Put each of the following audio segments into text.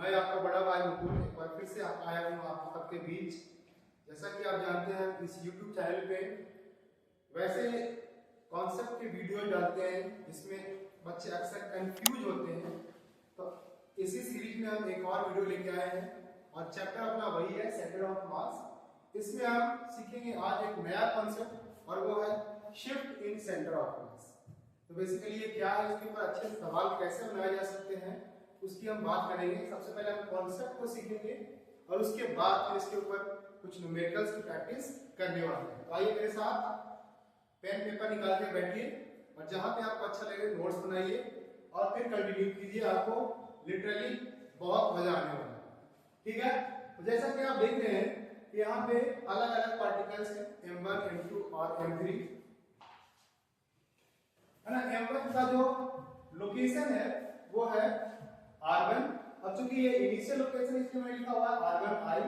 मैं आपका बड़ा भाई मुकुल एक बार फिर से आया हूँ आप सबके बीच। जैसा कि आप जानते हैं इस YouTube चैनल पे वैसे कॉन्सेप्ट के वीडियो डालते हैं जिसमें बच्चे अक्सर कंफ्यूज होते हैं। तो इसी सीरीज में हम एक और वीडियो लेके आए हैं और चैप्टर अपना वही है सेंटर ऑफ मास। इसमें हम सीखेंगे आज एक नया कॉन्सेप्ट और वो है शिफ्ट इन सेंटर ऑफ मास। तो बेसिकली ये क्या है, इसके ऊपर अच्छे सवाल कैसे बनाए जा सकते हैं उसकी हम बात करेंगे। सबसे पहले हम कॉन्सेप्ट को सीखेंगे और उसके बाद फिर इसके ऊपर कुछ न्यूमेरिकल्स की प्रैक्टिस करने वाले हैं। तो आइए मेरे साथ पेन पेपर निकाल के बैठिए और जहां पे आपको अच्छा लगे नोट्स बनाइए और फिर कंटिन्यू कीजिए। आपको लिटरली बहुत मजा आने वाला है, ठीक है। तो जैसा कि आप देख रहे हैं कि यहाँ पे अलग अलग पार्टिकल्स हैं M1, M2 और M3, है ना। M1 का जो लोकेशन है वो है R1। अब चूंकि ये इनिशियल लोकेशन इसमें मैंने लिखा हुआ है R1I।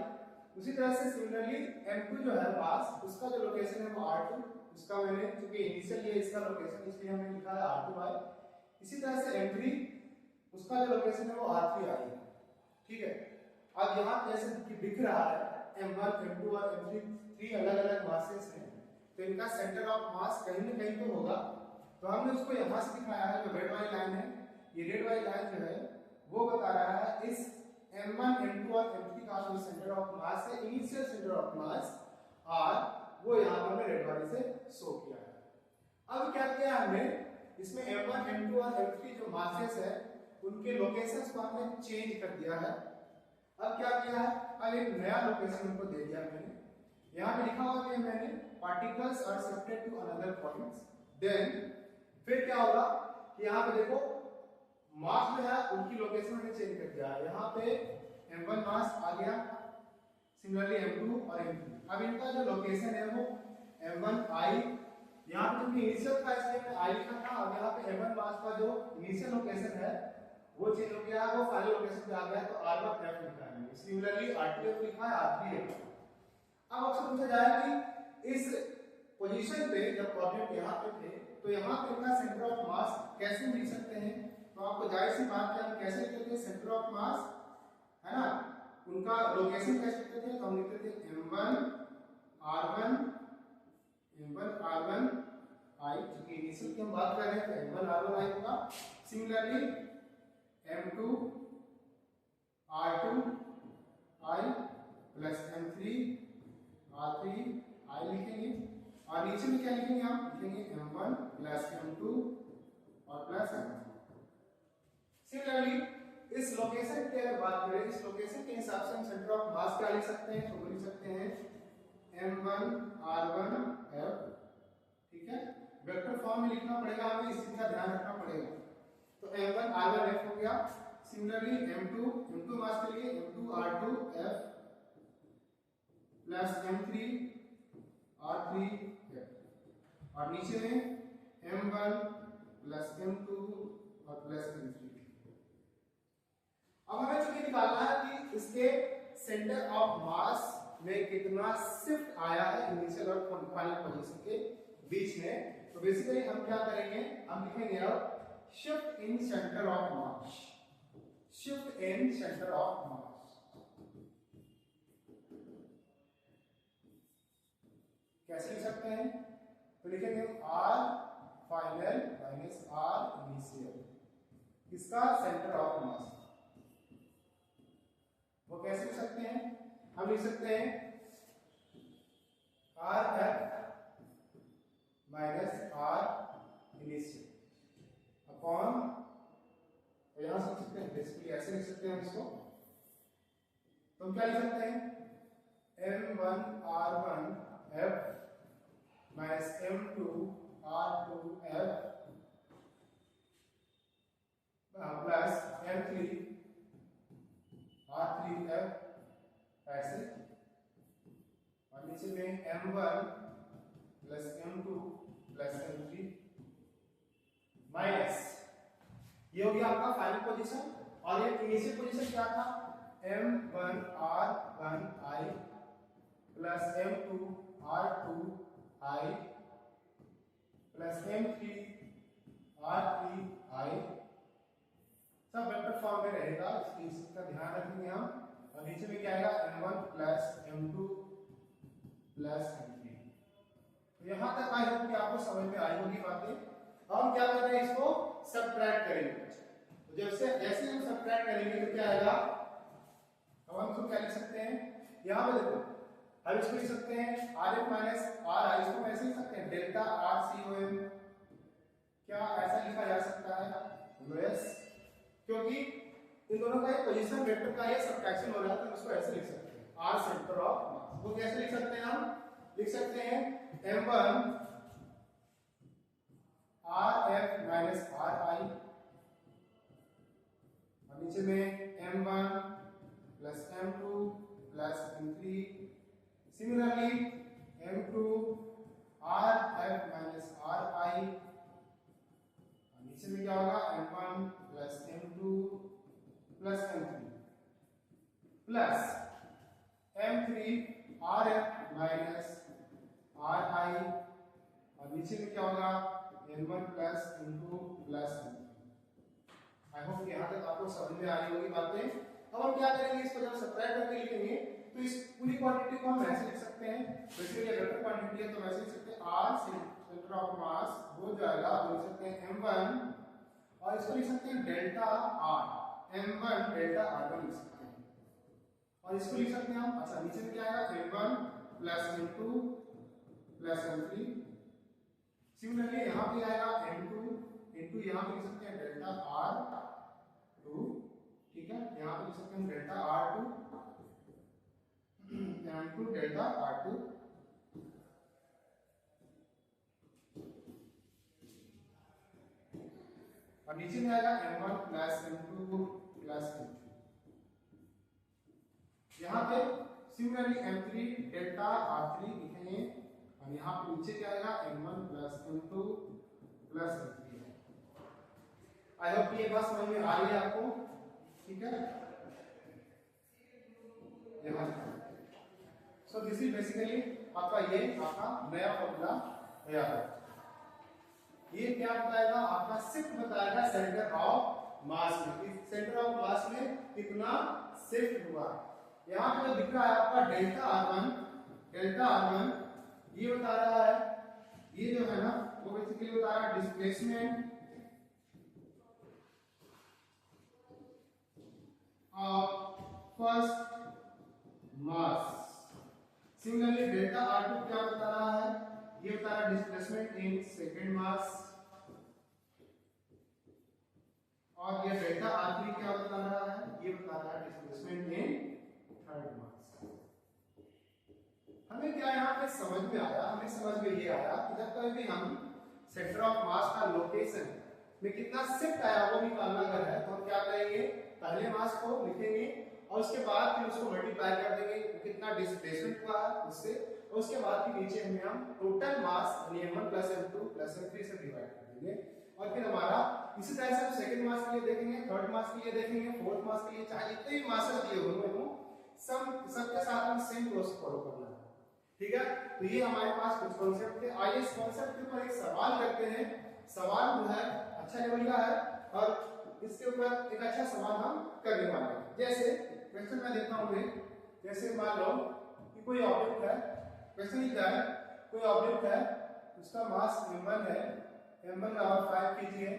उसी तरह से सिमिलरली M2 जो है पास उसका जो लोकेशन है वो R2, उसका मैंने चूंकि इनिशियल ये इसका लोकेशन इसलिए हमने लिखा है R2I। इसी तरह से M3 उसका जो लोकेशन है वो R3I है, ठीक है। अब यहाँ जैसे कि दिख रहा है M1, M2 और M3 3 अलग अलग मासेस हैं, तो इनका सेंटर ऑफ मास कहीं ना कहीं तो होगा। तो हमने उसको यहाँ से दिखाया है, जो रेड वाली लाइन है, ये रेड वाली लाइन जो है वो बता रहा है इस M1, M2 और M3 का जो सेंटर ऑफ मास है, initial centre of mass R, वो यहाँ पर मैं रेड वाली से शो किया है। अब क्या किया हमने, इसमें M1, M2 और M3 जो मासेस है उनके लोकेशंस को हमने चेंज कर दिया है। अब क्या किया है, अब एक नया लोकेशन उनको दे दिया मैंने। यहाँ पे लिखा हुआ है मैंने particles are shifted to another points. Then फिर क्या होगा कि यहाँ पे देखो मास जो है उनकी लोकेशन मैंने चेंज कर दिया है। यहाँ पे M1 मास आ गया, सिमिलरली M2 और M3। अब इनका जो लोकेशन है वो M1I, यहाँ पे क्योंकि इनिशियल था इसलिए मैंने I लिखा था। अब यहाँ पे M1 मास का जो इनिशियल लोकेशन है वो चेंज हो गया, वो फाइनल लोकेशन पे आ गया, तो R1F लिखा है। सिमिलरली R2F लिखा है, R3F। अब आपसे पूछा जाए कि इस पोजीशन पे जब ऑब्जेक्ट यहाँ पे थे तो यहाँ पे इनका सेंटर ऑफ मास कैसे मिल सकते हैं। तो आपको जाहिर सी बात है हम कैसे लिखते थे सेंटर ऑफ मास, है ना, उनका लोकेशन कैसे लिखते थे, तो हम लिखते थे M1 R1 I, क्योंकि इनिशियल की हम बात कर रहे हैं तो M1 R1 I होगा। Similarly M2 R2 I plus M3 R3 I लिखेंगे और नीचे में क्या लिखेंगे, हम लिखेंगे M1 प्लस M2 और प्लस M3। सिमिलरली इस लोकेशन की अगर बात करें, इस लोकेशन के हिसाब से हम सेंटर ऑफ मास क्या लिख सकते हैं, तो लिख सकते हैं M1 R1 F, ठीक है। वेक्टर फॉर्म में लिखना पड़ेगा हमें, इस चीज का ध्यान रखना पड़ेगा। तो M1 R1 F हो गया। सिमिलरली M2 मास के लिए M2 R2 F plus M3 R3 F और नीचे में M1 प्लस M2 और प्लस M3। अब हमें चूंकि निकालना है कि इसके सेंटर ऑफ मास में कितना शिफ्ट आया है इनिशियल और फाइनल पोजीशन के बीच में। तो बेसिकली हम क्या करेंगे, हम लिखेंगे अब shift in centre of mass, shift in centre of मास। कैसे लिख सकते हैं, तो लिखेंगे R final minus R initial, इसका सेंटर ऑफ मास। वो कैसे लिख सकते हैं, हम लिख सकते हैं RF minus R initial upon, तो यहां से लिख सकते हैं बेसिकली ऐसे लिख सकते हैं इसको। तो हम क्या लिख सकते हैं M1 R1 F minus M2 R2 F plus M3 R3F ऐसे, और नीचे में M1 plus M2 plus M3 minus, ये हो गया आपका फाइनल पोजीशन। और ये इनिशियल पोजीशन क्या था, M1 R1 I plus M2 R2 I plus M3 R3 I सब वेक्टर फॉर्म में रहेगा, इसका ध्यान रखेंगे हम। और नीचे में क्या आएगा m1 plus m2 plus m3। तो यहां तक आई होप कि आपको समझ में आई होगी बातें। अब हम क्या कर रहे हैं, इसको सबट्रैक्ट करेंगे। तो जैसे हम सबट्रैक्ट करेंगे तो क्या आएगा, अब हम इसको क्या लिख सकते हैं, यहां पे देखो हम इसको लिख सकते हैं Rf माइनस Ri, इसको हम ऐसे लिख सकते हैं डेल्टा RCOM। क्या ऐसा लिखा जा सकता है? यस, क्योंकि इन दोनों का एक पोजीशन वेक्टर का ये सबट्रैक्शन हो रहा है, तो इसको ऐसे लिख सकते हैं R सेंटर ऑफ मास। वो कैसे लिख सकते हैं, हम लिख सकते हैं m1 Rf माइनस Ri, और नीचे में m1 plus m2 plus m3। Similarly m2 Rf minus Ri, नीचे में क्या होगा m1 plus m2 plus m3 plus m3 Rf minus Ri, और नीचे में क्या होगा m1 plus m2 plus m3। I hope यहाँ तक आपको समझ में आ रही होगी बातें। अब हम क्या करेंगे, इसको जब सब्ट्रैक्ट करके लिखेंगे तो इस पूरी क्वांटिटी को हम ऐसे लिख सकते हैं, बेसिकली वेक्टर क्वांटिटी है तो वैसे लिख सकते हैं r सेंटर ऑफ मास हो जाएगा, तो लिख सकते हैं m1, और इसको लिख सकते हैं delta r, m1 delta r1 लिख सकते हैं, और इसको लिख सकते हैं हम, अच्छा नीचे में क्या आएगा m1 plus m2 plus m3। Similarly यहाँ पे आएगा m2 इनटू, यहाँ पे लिख सकते हैं डेल्टा r2, ठीक है, यहाँ पे लिख सकते हैं delta r2 m2 delta r2, और नीचे में आएगा m1 plus m2 plus m3। यहाँ पे सिमिलरली m3 डेल्टा r3 लिखेंगे, और यहाँ पे नीचे क्या आएगा m1 plus m2 plus m3 है। आई होप ये बात समझ में आ रही है आपको, ठीक है। सो दिस इज बेसिकली आपका ये आपका नया फॉर्मूला तैयार है। ये क्या बताएगा, आपका शिफ्ट बताएगा सेंटर ऑफ मास में, सेंटर ऑफ मास में कितना शिफ्ट हुआ। यहाँ पे जो दिख रहा है आपका डेल्टा r1 ये बता रहा है, ये जो है ना वो बेसिकली बता रहा है displacement of first mass. Similarly delta r2 क्या बता रहा है, ये बता रहा है डिस्प्लेसमेंट इन सेकंड मास, और ये डेल्टा r3 क्या बता रहा है, ये बता रहा है डिस्प्लेसमेंट इन थर्ड मास। हमें क्या यहाँ पे समझ में आया, हमें समझ में ये आया कि जब कभी भी हम सेंटर ऑफ मास का लोकेशन में कितना शिफ्ट आया वो निकालना अगर है, तो हम क्या करेंगे, पहले मास को लिखेंगे और उसके बाद फिर उसको मल्टीप्लाई कर देंगे कितना डिस्प्लेसमेंट हुआ है उससे, और उसके बाद फिर नीचे में हम टोटल मास यानी m1 plus m2 plus m3 से डिवाइड कर देंगे, और फिर हमारा इसी तरह से हम सेकंड मास के लिए देखेंगे, थर्ड मास के लिए देखेंगे, फोर्थ मास के लिए, चाहे जितने भी मासेस दिए होंगे सबके साथ हम सेम प्रोसेस फॉलो करना है, ठीक है। तो ये हमारे पास कुछ कॉन्सेप्ट थे। आइए इस कॉन्सेप्ट के ऊपर एक सवाल करते हैं। सवाल जो है अच्छा लेवल का है और इसके ऊपर एक अच्छा सवाल हम करने वाले हैं। जैसे क्वेश्चन मैं देता हूं, जैसे मान लो कि कोई ऑब्जेक्ट है, क्वेश्चन क्या है, कोई ऑब्जेक्ट है उसका मास m1 है, m1 का 5 kg है,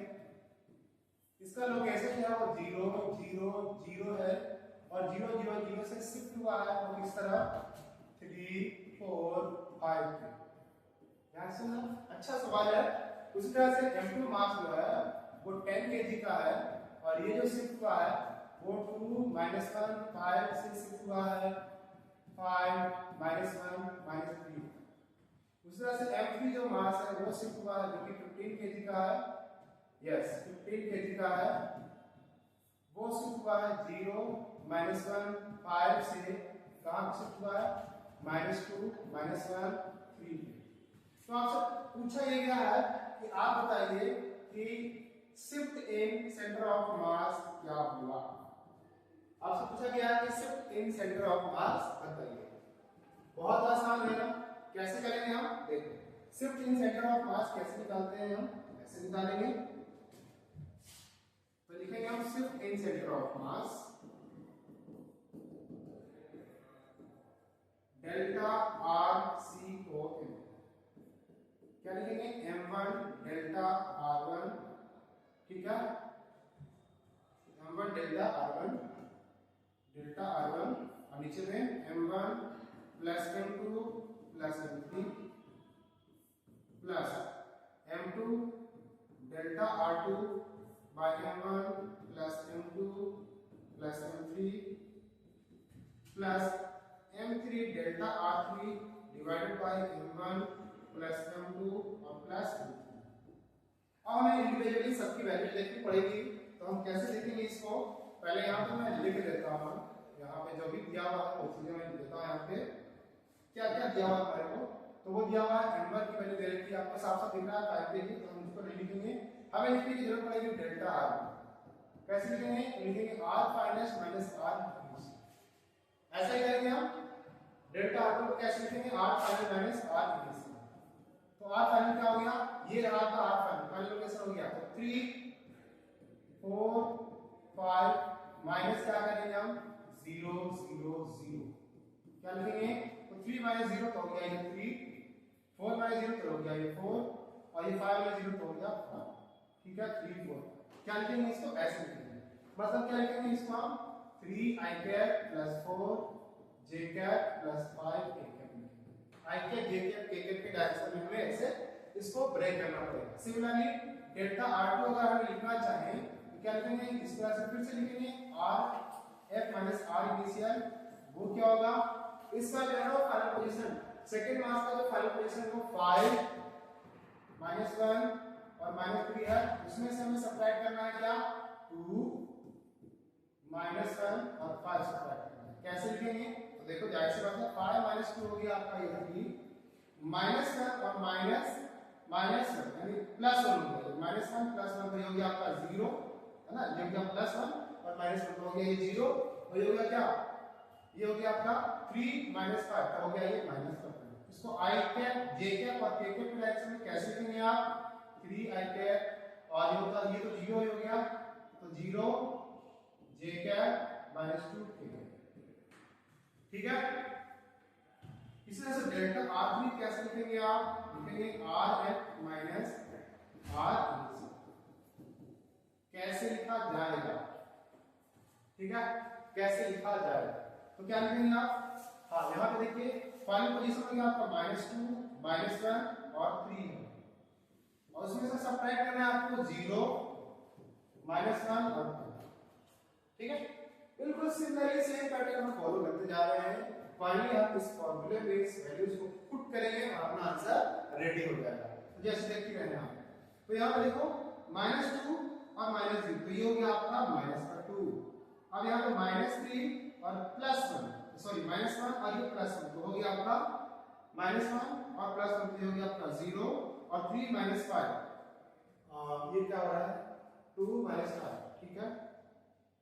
इसका लोकेशन है वो 0 0 0 है, और 0 0 0 से शिफ्ट हुआ है वो किस तरह 3 4 5 पे। ध्यान से ना, अच्छा सवाल है। उसी तरह से m2 मास जो है वो 10 kg का है, और ये जो शिफ्ट हुआ है वो 2 -1 5 से शिफ्ट हुआ है 5 -1 -3। उसी तरह से m3 जो मास है वो शिफ्ट हुआ है जो कि 15 kg का है, यस 15 kg का है, वो शिफ्ट हुआ है 0 -1 5 से कहां शिफ्ट हुआ है -2 -1 3। तो आपसे पूछा ये गया है कि आप बताइए कि शिफ्ट इन सेंटर ऑफ मास क्या हुआ। आपसे पूछा गया है कि शिफ्ट इन सेंटर ऑफ मास बताइए। बहुत आसान है ना, कैसे करेंगे हम देखिए। शिफ्ट इन सेंटर ऑफ मास कैसे निकालते हैं हम, ऐसे निकालेंगे। तो लिखेंगे हम सिर्फ इन centre of mass delta R C O M. क्या लिखेंगे m1 डेल्टा r1, ठीक है, m1 डेल्टा r1 और नीचे में m1 plus m2 plus m3 plus m2 delta r2 by m1 plus m2 plus m3 plus m3 delta r3 divided by m1 plus m2 और plus m3। अब हमें individually सबकी value देखनी पड़ेगी, तो हम कैसे देखेंगे इसको? पहले यहाँ पे मैं लिख देता हूँ, यहाँ पे जो भी दिया हुआ है वो चीजें मैं लिख देता हूँ। यहाँ पे क्या क्या दिया हुआ है हमारे को, तो वो दिया हुआ है m1 की वैल्यू दे रखी है, आपको साफ साफ दिख रहा है 5 के लिए, तो हम इसको लिखेंगे। हमें लिखने की जरूरत पड़ेगी डेल्टा r। कैसे लिखेंगे? लिखेंगे r final minus r increase. ऐसा ही करेंगे हम। डेल्टा r को कैसे लिखेंगे? r final minus r increase. तो r फाइनल क्या हो गया? ये रहा आपका r फाइनल, फाइनल लोकेशन हो गया। तो 3 4 5 माइनस क्या करेंगे हम? 0 0 0। क्या लिखेंगे? तो 3 माइनस 0 तो हो गया ये 3, 4 माइनस 0 तो हो गया ये 4, और ये 5 माइनस 0 तो हो गया 5। ठीक है, 3 4। क्या लिखेंगे इसको? ऐसे लिखेंगे। मतलब क्या लिखेंगे इसको हम? 3 i cap plus 4 j cap plus 5 k cap लिखेंगे। i cap j cap k cap के डायरेक्शन में हमें ऐसे इसको ब्रेक करना पड़ेगा। सिमिलरली डेल्टा r2 अगर हम लिखना चाहें तो क्या लिखेंगे? इस तरह से फिर से लिखेंगे r f minus r initial, वो क्या होगा? इसका जो है ना फाइनल पोजीशन, सेकंड मास का जो फाइनल पोजीशन वो 5 माइनस 1 और माइनस 3 है, उसमें से हमें सब्ट्रैक्ट करना है क्या? 2 माइनस 1 और 5 सब्ट्रैक्ट करना है। कैसे लिखेंगे? तो देखो जाहिर सी बात है, 5 माइनस 2 हो गया आपका ये 3, माइनस 1 और माइनस 1 यानी प्लस 1 हो गया। माइनस 1 प्लस 1 तो ये हो गया आपका 0, है ना, ये हो गया प्लस 1 और माइनस 1 तो हो गया ये 0, और ये हो गया क्या? ये हो गया आपका 3 माइनस 5 तो हो गया ये माइनस 5। इसको i कैप j कैप और k कैप के डायरेक्शन में कैसे लिखेंगे आप? 3 i कैप और ये होता, ये तो 0 हो गया, तो 0 j cap minus 2 k cap. ठीक है, इसी तरह से डेल्टा r3 कैसे लिखेंगे आप? लिखेंगे rf माइनस r कैसे लिखा जाएगा? ठीक है, कैसे लिखा जाएगा? तो क्या लिखेंगे आप? हाँ, यहाँ पे देखिए फाइनल पोजीशन हो गया आपका -2 -1 और 3 है, और उसमें से सब्ट्रैक्ट करना है आपको 0 -1 और 2। ठीक है, बिल्कुल सिमिलरली सेम पैटर्न हम फॉलो करते जा रहे हैं। फाइनली हम इस फॉर्मूले में इस वैल्यूज को पुट करेंगे और अपना आंसर रेडी हो जाएगा। तो जैसे देखते रहे हम, तो यहाँ पे देखो -2 और -0, तो ये हो गया आपका -2। अब यहाँ पे -3 और +1, सॉरी -1 और ये +1, तो हो गया आपका -1 और +1, तो हो गया आपका 0 और 3 -5, ये क्या हो रहा है? 2 -5। ठीक है,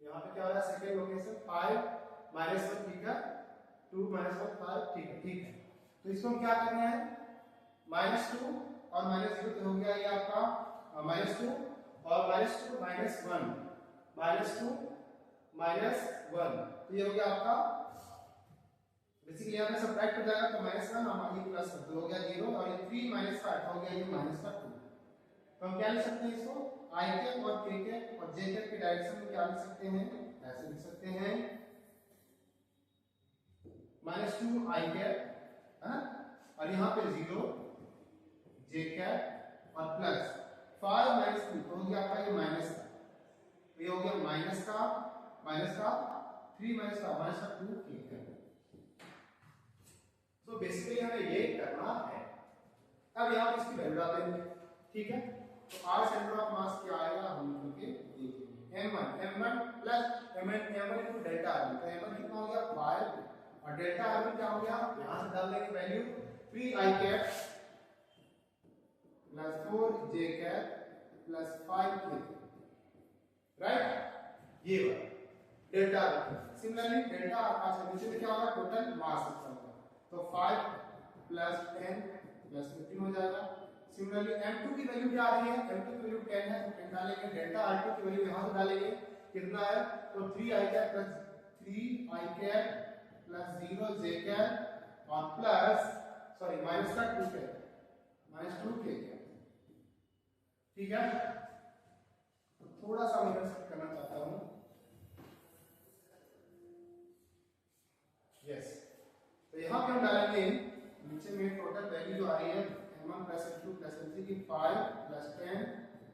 यहाँ पे क्या हो रहा है? Second location 5 -1। ठीक है, 2 -1 5। ठीक है, ठीक है, तो इसको हम क्या करना है? -2 और -0 तो हो गया ये आपका -2 और -2 -1 तो ये हो गया आपका, बेसिकली यहाँ पे सब्ट्रैक्ट हो जाएगा, तो -1 और ये +1 तो हो गया 0 और ये 3 -5 हो गया ये -2। तो हम क्या लिख सकते हैं इसको? i कैप और k कैप और j कैप के डायरेक्शन में क्या लिख सकते हैं? ऐसे लिख सकते हैं -2 i कैप, है ना, और यहाँ पे 0 j कैप और प्लस 5 -2 तो हो गया आपका ये माइनस का, तो ये हो गया माइनस का 3 -2 k कैप। तो बेसिकली हमें ये करना है। अब यहाँ पे इसकी वैल्यू डाल देंगे। ठीक है, तो r सेंटर ऑफ मास क्या आएगा हम करके देखेंगे। m1 plus m1 into delta r, तो m1 कितना हो गया 5 और डेल्टा r क्या हो गया? यहाँ से डाल देंगे value 3 i cap plus 4 j cap plus 5 k, right, ये वाला delta r। Similarly delta r का नीचे में क्या होगा? टोटल मास होगा, तो 5 प्लस 10 प्लस 15 हो जाएगा। सिमिलरली m2 की वैल्यू क्या आ रही है, m2 की वैल्यू 10 है, तो 10 डालेंगे, डेल्टा r2 की वैल्यू यहां से डालेंगे, कितना है, तो 3i cap plus 3i cap plus 0j cap और प्लस सॉरी माइनस का 2 कैप माइनस 2k कैप, ठीक है। तो थोड़ा सा मैं सेट करना चाहता हूं, यस, तो यहां पे हम डालेंगे नीचे में टोटल वैल्यू जो आ रही है m1 plus m2 plus m3 की 5 प्लस 10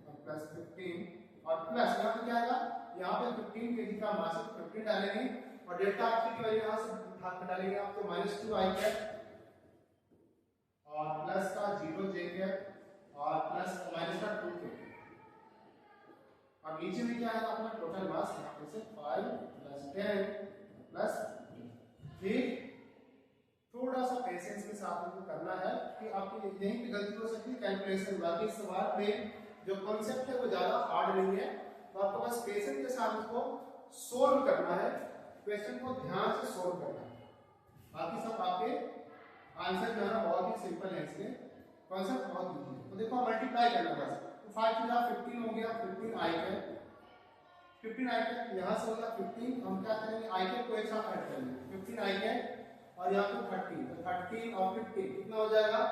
और प्लस 15 और प्लस यहाँ पे क्या आएगा, यहाँ पे 15 kg का मास 15 डालेंगे और डेल्टा r3 की वैल्यू यहाँ से उठा के डालेंगे आप, तो माइनस 2i कैप और प्लस का 0j कैप और प्लस माइनस का 2k और नीचे में क्या आएगा अपना टोटल मास यहाँ पे से 5 प्लस 10 प्लस, ठीक। थोड़ा सा पेशेंस के साथ आपको करना है कि आपकी यहीं पे गलती हो सकती है कैलकुलेशन, बाकी सवाल में जो कॉन्सेप्ट है वो ज्यादा हार्ड नहीं है, तो आपको बस पेशेंस के साथ उसको सोल्व करना है, क्वेश्चन को ध्यान से सोल्व करना है, बाकी सब आपके आंसर जो है ना बहुत ही सिंपल है, इसमें कॉन्सेप्ट बहुत इजी है। तो देखो मल्टीप्लाई करना बस, तो 5 की जगह 15 हो गया, 15i है, 15i के यहाँ से होगा 15, हम क्या करेंगे i के को एक साथ ऐड करेंगे, 15i के और यहाँ पे 30, तो 30 और 15 कितना हो जाएगा,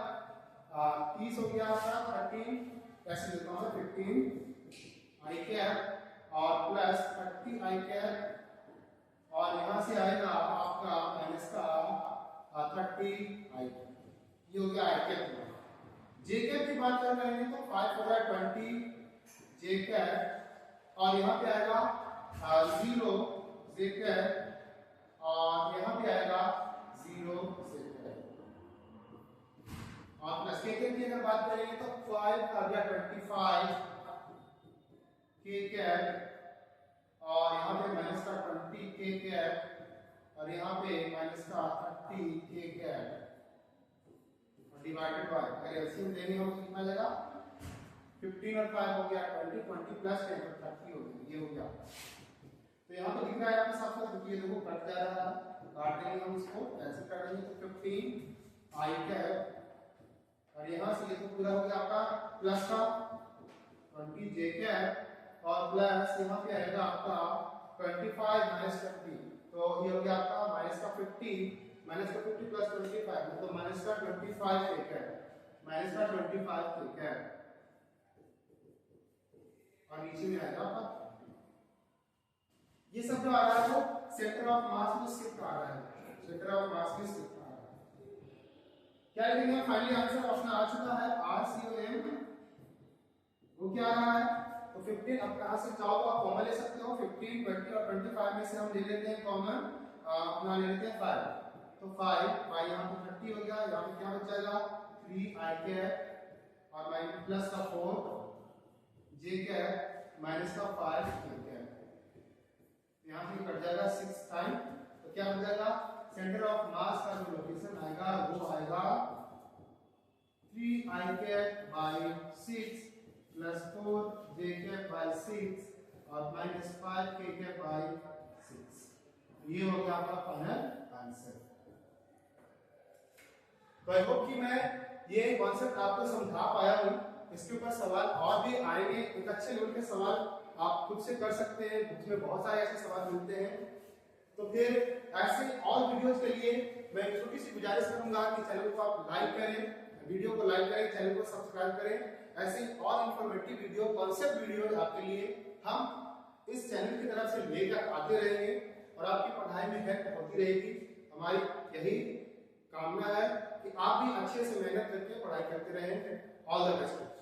30 हो गया आपका, 30 ऐसे लिखता हूँ 15i कैप और प्लस 30i कैप और यहाँ से आएगा आपका माइनस का 30i, ये हो गया i कैप। j कैप की बात कर रहे हैं तो 5 हो गया 20 j कैप और यहाँ पे आएगा 0 j कैप और यहाँ पे आएगा 0 से और प्लस के की अगर बात करेंगे तो 5 आ गया 25 के कैप और यहाँ पे माइनस का 20 के कैप और यहाँ पे माइनस का 30 के कैप और डिवाइडेड बाय, अगर एलसीएम देनी हो तो कितना जाएगा, 15 और 5 हो गया 20, 20 प्लस 10 तो 30 हो गया, ये हो गया। तो यहाँ पे दिख रहा है आपके साथ साथ ये देखो कट जा रहा है, काट देंगे हम इसको, ऐसे काटेंगे तो 15 i कैप और यहाँ से ये तो पूरा हो गया आपका प्लस का 20 j कैप और प्लस यहाँ पे आएगा आपका 25 माइनस 20, तो ये हो गया आपका माइनस का 50 माइनस का 50 प्लस 25 मतलब माइनस का 25 k कैप, माइनस का 25 k कैप और नीचे में आएगा आपका ये सब जो आ रहा है वो सेंटर ऑफ मास में शिफ्ट आ रहा है, सेंटर ऑफ मास में शिफ्ट आ रहा है। क्या लिखेंगे फाइनली आंसर ऑप्शन आ चुका है RCOM, वो क्या आ रहा है, तो 15, अब कहां से चाहो तो आप कॉमन ले सकते हो, 15 20 और 25 में से हम ले लेते हैं कॉमन, अपना ले लेते हैं 5, तो 5 यहां पे 30 हो गया, यहां पे क्या बच जाएगा 3i कैप और माइनस प्लस का 4 j कैप माइनस का 5 k कैप, यहाँ से कट जाएगा 6 टाइम, तो क्या हो जाएगा सेंटर ऑफ मास का जो लोकेशन आएगा वो आएगा 3i cap by 6 plus 4j cap by 6 और माइनस 5k कैप बाय 6, ये हो गया आपका फाइनल आंसर। तो आई होप कि मैं ये कॉन्सेप्ट आपको समझा पाया हूँ, इसके ऊपर सवाल और भी आएंगे, एक अच्छे लेवल के सवाल आप खुद से कर सकते हैं, बुक में बहुत सारे ऐसे सवाल मिलते हैं। तो फिर ऐसे और वीडियोस के लिए मैं एक छोटी सी गुजारिश करूंगा कि चैनल को आप लाइक करें, वीडियो को लाइक करें, चैनल को सब्सक्राइब करें। ऐसे और इंफॉर्मेटिव वीडियो, कॉन्सेप्ट वीडियो आपके लिए हम इस चैनल की तरफ से लेकर आते रहेंगे और आपकी पढ़ाई में हेल्प होती रहेगी। हमारी यही कामना है कि आप भी अच्छे से मेहनत करके पढ़ाई करते रहें। All the best.